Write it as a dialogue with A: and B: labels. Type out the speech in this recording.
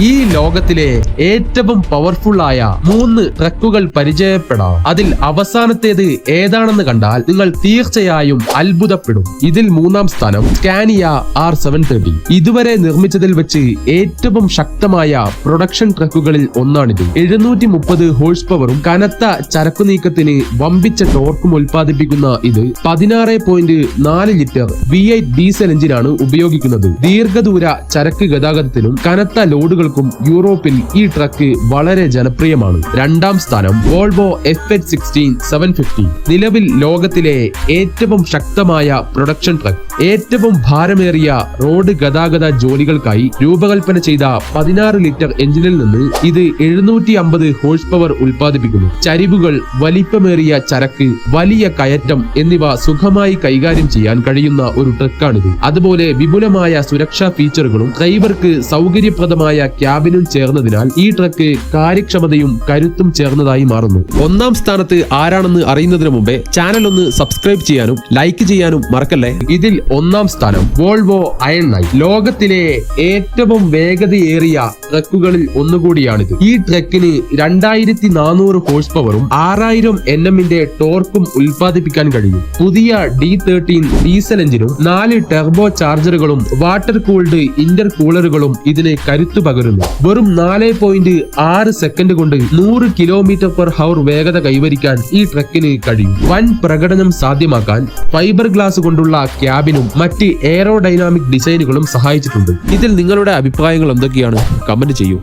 A: ഈ ലോകത്തിലെ ഏറ്റവും പവർഫുൾ ആയ 3 ട്രക്കുകൾ പരിചയപ്പെടാം. അതിൽ അവസാനത്തേത് ഏതാണെന്ന് കണ്ടാൽ നിങ്ങൾ തീർച്ചയായും അത്ഭുതപ്പെടും. ഇതിൽ 3-ാം സ്ഥാനം സ്കാനിയ R730. ഇതുവരെ നിർമ്മിച്ചതിൽ വെച്ച് ഏറ്റവും ശക്തമായ പ്രൊഡക്ഷൻ ട്രക്കുകളിൽ ഒന്നാണിത്. 730 ഹോഴ്സ് പവറും കനത്ത ചരക്കു നീക്കത്തിന് വമ്പിച്ച ടോർക്കും ഉൽപ്പാദിപ്പിക്കുന്ന ഇത് 16.4 ലിറ്റർ V8 ഡീസൽ എഞ്ചിനാണ് ഉപയോഗിക്കുന്നത്. ദീർഘദൂര ചരക്ക് ഗതാഗതത്തിനും കനത്ത ലോഡുകൾക്കും യൂറോപ്പിൽ ഈ ട്രക്ക് വളരെ ജനപ്രിയമാണ്. 2-ാം സ്ഥാനം വോൾവോ FH16 750. നിലവിൽ ലോകത്തിലെ ഏറ്റവും ശക്തമായ പ്രൊഡക്ഷൻ ട്രക്ക്. ഏറ്റവും ഭാരമേറിയ റോഡ് ഗതാഗത ജോലികൾക്കായി രൂപകൽപ്പന ചെയ്ത 16 ലിറ്റർ എഞ്ചിനിൽ നിന്ന് ഇത് 750 ഹോഴ്സ് പവർ ഉൽപ്പാദിപ്പിക്കുന്നു. ചരിവുകൾ, വലിപ്പമേറിയ ചരക്ക്, വലിയ കയറ്റം എന്നിവ സുഖമായി കൈകാര്യം ചെയ്യാൻ കഴിയുന്ന ഒരു ട്രക്കാണിത്. അതുപോലെ വിപുലമായ സുരക്ഷാ ഫീച്ചറുകളും ഡ്രൈവർക്ക് സൗകര്യപ്രദമായ ക്യാബിനും ചേർന്നതിനാൽ ഈ ട്രക്ക് കാര്യക്ഷമതയും കരുത്തും ചേർന്നതായി മാറുന്നു. 1-ാം സ്ഥാനത്ത് ആരാണെന്ന് അറിയുന്നതിന് മുമ്പേ ചാനൽ ഒന്ന് സബ്സ്ക്രൈബ് ചെയ്യാനും ലൈക്ക് ചെയ്യാനും മറക്കല്ലേ. ഇതിൽ 1-ാം സ്ഥാനം വോൾവോ അയൺ നൈറ്റ്. ലോകത്തിലെ ഏറ്റവും വേഗതയേറിയ ട്രക്കുകളിൽ ഒന്നുകൂടിയാണിത്. ഈ ട്രക്കിന് 2400 ഹോഴ്സ് പവറും 6000 Nm ടോർക്കും ഉൽപ്പാദിപ്പിക്കാൻ കഴിയും. പുതിയ D13 ഡീസൽ എഞ്ചിനും 4 ടെർബോ ചാർജറുകളും വാട്ടർ കൂൾഡ് ഇന്റർ കൂളറുകളും ഇതിന് കരുത്തു പകരുന്നു. വെറും 4.6 സെക്കൻഡ് കൊണ്ട് 100 km/h വേഗത കൈവരിക്കാൻ ഈ ട്രക്കിന് കഴിയും. വൻ പ്രകടനം സാധ്യമാക്കാൻ ഫൈബർ ഗ്ലാസ് കൊണ്ടുള്ള ക്യാബിനും മറ്റ് എയറോഡൈനാമിക് ഡിസൈനുകളും സഹായിച്ചിട്ടുണ്ട്. ഇതിൽ നിങ്ങളുടെ അഭിപ്രായങ്ങൾ എന്തൊക്കെയാണ്? കമന്റ് ചെയ്യൂ.